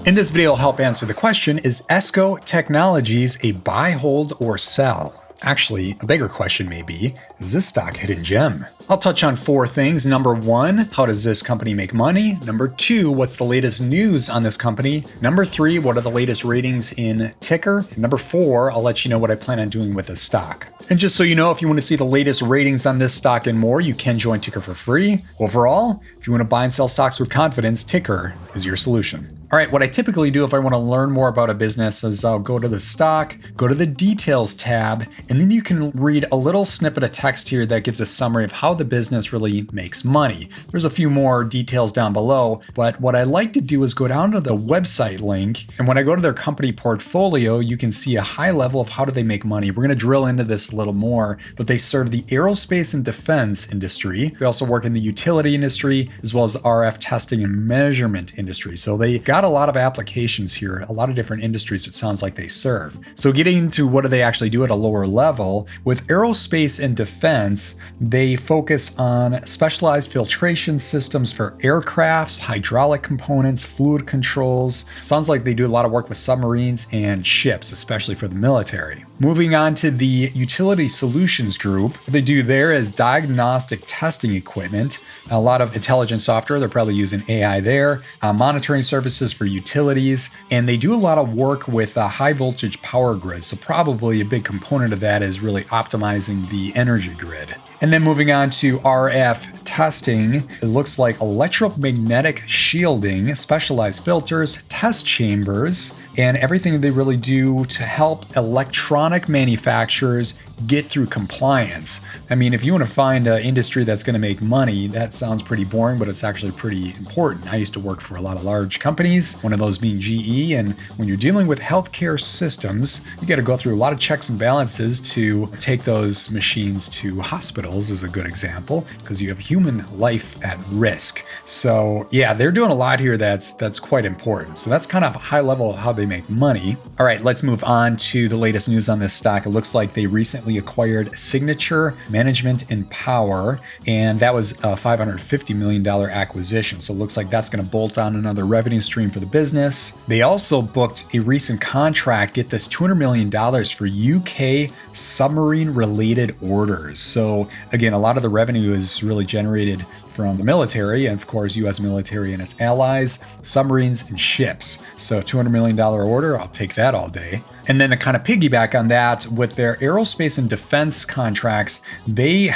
In this video, I'll help answer the question, is ESCO Technologies a buy, hold, or sell? Actually, a bigger question may be, is this stock hidden gem? I'll touch on 4 things. Number 1, how does this company make money? Number 2, what's the latest news on this company? Number 3, what are the latest ratings in Tykr? Number 4, I'll let you know what I plan on doing with this stock. And just so you know, if you want to see the latest ratings on this stock and more, you can join Tykr for free. Overall, if you want to buy and sell stocks with confidence, Tykr is your solution. All right, what I typically do if I want to learn more about a business is I'll go to the stock, go to the details tab, and then you can read a little snippet of text here that gives a summary of how the business really makes money. There's a few more details down below, but what I like to do is go down to the website link, and when I go to their company portfolio, you can see a high level of how do they make money. We're going to drill into this a little more, but they serve the aerospace and defense industry. They also work in the utility industry, as well as RF testing and measurement industry. So they got a lot of applications here, a lot of different industries it sounds like they serve. So getting into what do they actually do at a lower level, with aerospace and defense, they focus on specialized filtration systems for aircrafts, hydraulic components, fluid controls. Sounds like they do a lot of work with submarines and ships, especially for the military. Moving on to the utility solutions group, what they do there is diagnostic testing equipment, a lot of intelligent software. They're probably using AI there, monitoring services for utilities, and they do a lot of work with high voltage power grids. So probably a big component of that is really optimizing the energy grid. And then moving on to RF testing, it looks like electromagnetic shielding, specialized filters, test chambers, and everything they really do to help electronic manufacturers get through compliance. I mean, if you want to find an industry that's going to make money, that sounds pretty boring, but it's actually pretty important. I used to work for a lot of large companies, one of those being GE, and when you're dealing with healthcare systems, you got to go through a lot of checks and balances to take those machines to hospitals, is a good example, because you have human life at risk. So yeah, they're doing a lot here that's quite important. So that's kind of high level of how they make money. All right, let's move on to the latest news on this stock. It looks like they recently acquired Signature Management and Power, and that was a $550 million acquisition. So it looks like that's going to bolt on another revenue stream for the business. They also booked a recent contract, get this $200 million for UK submarine related orders. So again, a lot of the revenue is really generated from the military, and of course, US military and its allies, submarines and ships. So $200 million order, I'll take that all day. And then to kind of piggyback on that, with their aerospace and defense contracts, they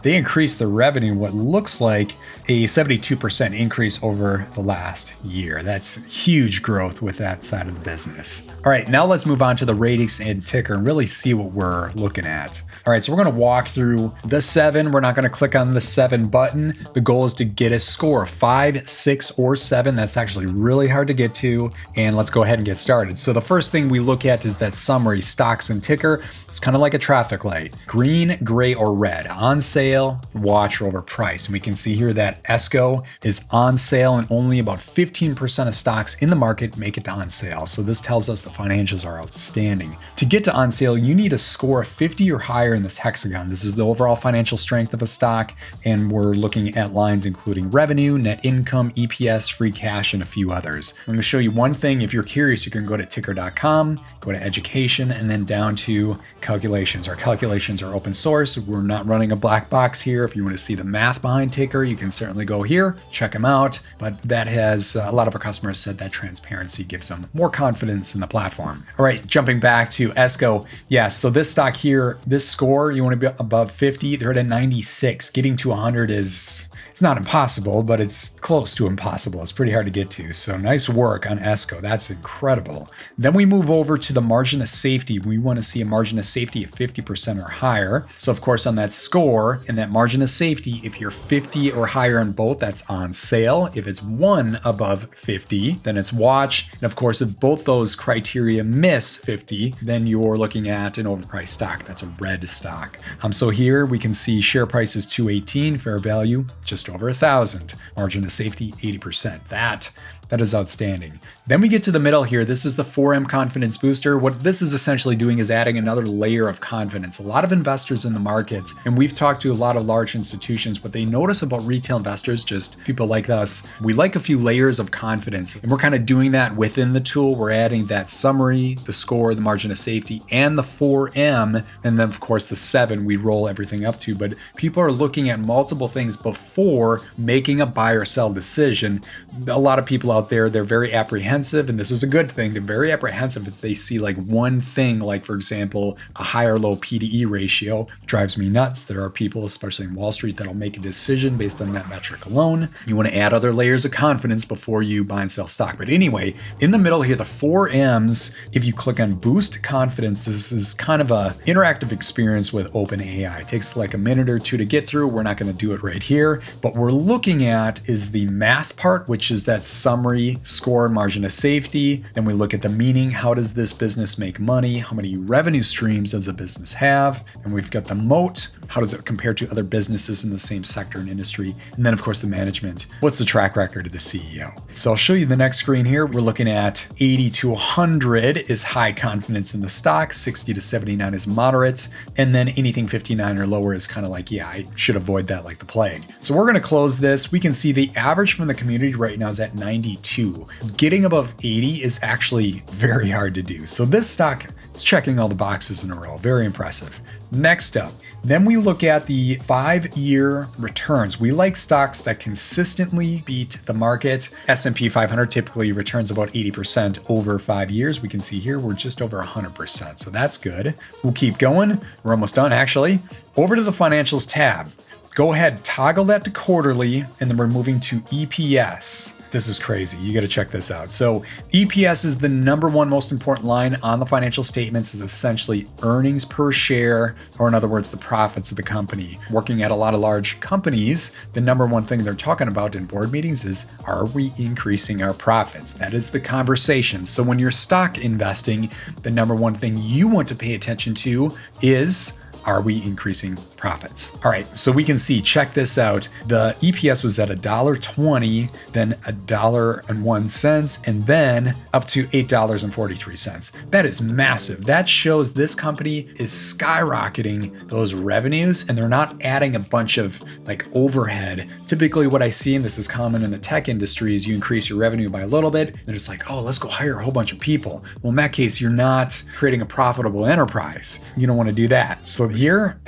increased the revenue, what looks like a 72% increase over the last year. That's huge growth with that side of the business. All right, now let's move on to the ratings and Tykr and really see what we're looking at. All right, so we're going to walk through the 7. We're not going to click on the 7 button. The goal is to get a score of 5, 6, or 7. That's actually really hard to get to. And let's go ahead and get started. So the first thing we look at is that summary, stocks and Tykr. It's kind of like a traffic light. Green, gray, or red. On sale, watch, or overpriced. And we can see here that ESCO is on sale and only about 15% of stocks in the market make it to on sale. So this tells us the financials are outstanding. To get to on sale, you need a score of 50 or higher in this hexagon. This is the overall financial strength of a stock, and we're looking at lines including revenue, net income, EPS, free cash, and a few others. I'm going to show you one thing. If you're curious, you can go to Tykr.com, go to education, and then down to calculations. Our calculations are open source. We're not running a black box here. If you want to see the math behind Tykr, you can certainly go here, check them out. But that has a lot of our customers said that transparency gives them more confidence in the platform. All right, jumping back to ESCO. Yeah, so this stock here, this score, you want to be above 50. They're at a 96. Getting to 100 is, it's not impossible, but it's close to impossible. It's pretty hard to get to. So nice work on ESCO. That's incredible. Then we move over to the margin of safety. We want to see a margin of safety of 50% or higher. So of course on that score and that margin of safety, if you're 50 or higher on both, that's on sale. If it's one above 50, then it's watch. And of course, if both those criteria miss 50, then you're looking at an overpriced stock. That's a red stock. So here we can see share price is 218, fair value just over 1,000. Margin of safety 80%. That That is outstanding. Then we get to the middle here. This is the 4M Confidence Booster. What this is essentially doing is adding another layer of confidence. A lot of investors in the markets, and we've talked to a lot of large institutions, what they notice about retail investors, just people like us, we like a few layers of confidence. And we're kind of doing that within the tool. We're adding that summary, the score, the margin of safety, and the 4M. And then of course the 7 we roll everything up to. But people are looking at multiple things before making a buy or sell decision. A lot of people out there, they're very apprehensive, and this is a good thing. They're very apprehensive if they see like one thing, like for example, a high or low P/E ratio. Drives me nuts. There are people, especially in Wall Street, that'll make a decision based on that metric alone. You want to add other layers of confidence before you buy and sell stock. But anyway, in the middle here, the 4Ms, if you click on Boost Confidence, this is kind of a interactive experience with OpenAI. It takes like a minute or two to get through. We're not going to do it right here, but we're looking at is the math part, which is that summary, score, margin of safety. Then we look at the meaning. How does this business make money? How many revenue streams does a business have? And we've got the moat. How does it compare to other businesses in the same sector and industry? And then of course the management. What's the track record of the CEO? So I'll show you the next screen here. We're looking at 80 to 100 is high confidence in the stock, 60 to 79 is moderate, and then anything 59 or lower is kind of like, yeah, I should avoid that like the plague. So we're going to close this. We can see the average from the community right now is at 92. Getting above 80 is actually very hard to do. So this stock is checking all the boxes in a row. Very impressive. Next up, then we look at the 5-year returns. We like stocks that consistently beat the market. S&P 500 typically returns about 80% over 5 years. We can see here we're just over 100%, so that's good. We'll keep going. We're almost done actually. Over to the financials tab. Go ahead, toggle that to quarterly, and then we're moving to EPS. This is crazy. You got to check this out. So EPS is the number one most important line on the financial statements, is essentially earnings per share, or in other words, the profits of the company. Working at a lot of large companies, the number one thing they're talking about in board meetings is, are we increasing our profits? That is the conversation. So when you're stock investing, the number one thing you want to pay attention to is, are we increasing profits? All right, so we can see, check this out. The EPS was at $1.20, then $1.01, and then up to $8.43. That is massive. That shows this company is skyrocketing those revenues, and they're not adding a bunch of like overhead. Typically what I see, and this is common in the tech industry, is you increase your revenue by a little bit, and it's like, oh, let's go hire a whole bunch of people. Well, in that case, you're not creating a profitable enterprise. You don't want to do that. So here,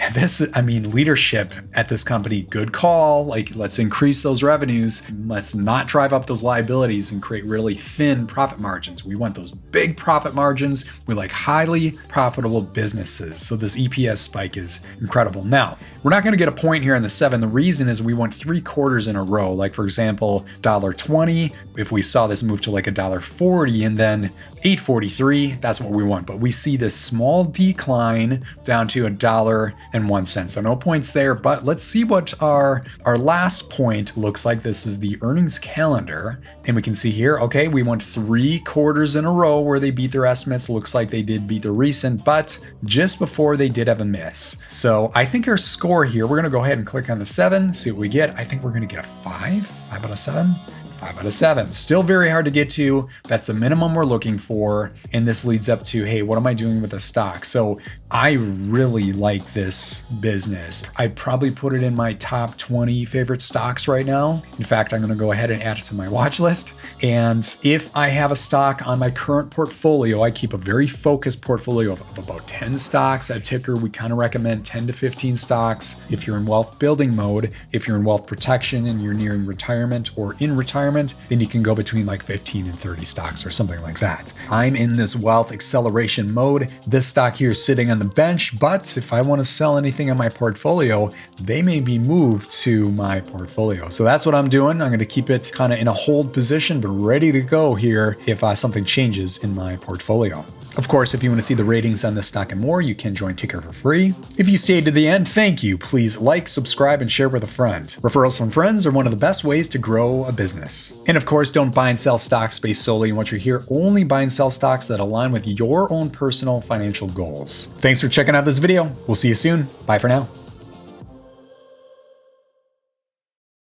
leadership at this company, good call. Like, let's increase those revenues. Let's not drive up those liabilities and create really thin profit margins. We want those big profit margins. We like highly profitable businesses. So this EPS spike is incredible. Now, we're not going to get a point here in the 7. The reason is we went 3 quarters in a row. Like for example, $1.20. If we saw this move to like $1.40 and then $8.43, that's what we want. But we see this small decline down to $1.01. So no points there, but let's see what our last point looks like. This is the earnings calendar. And we can see here, okay, we went 3 quarters in a row where they beat their estimates. Looks like they did beat the recent, but just before they did have a miss. So I think our score here, we're gonna go ahead and click on the 7, see what we get. I think we're gonna get a 5 out of 7. 5 out of 7. Still very hard to get to. That's the minimum we're looking for. And this leads up to, hey, what am I doing with the stock? So I really like this business. I'd probably put it in my top 20 favorite stocks right now. In fact, I'm going to go ahead and add it to my watch list. And if I have a stock on my current portfolio, I keep a very focused portfolio of about 10 stocks. At Tykr, we kind of recommend 10 to 15 stocks. If you're in wealth building mode, if you're in wealth protection and you're nearing retirement or in retirement, then you can go between like 15 and 30 stocks or something like that. I'm in this wealth acceleration mode. This stock here is sitting on the bench, but if I want to sell anything in my portfolio, they may be moved to my portfolio. So that's what I'm doing. I'm going to keep it kind of in a hold position, but ready to go here if something changes in my portfolio. Of course, if you want to see the ratings on this stock and more, you can join Tykr for free. If you stayed to the end, thank you. Please like, subscribe, and share with a friend. Referrals from friends are one of the best ways to grow a business. And of course, don't buy and sell stocks based solely on what you're here. Only buy and sell stocks that align with your own personal financial goals. Thanks for checking out this video. We'll see you soon. Bye for now.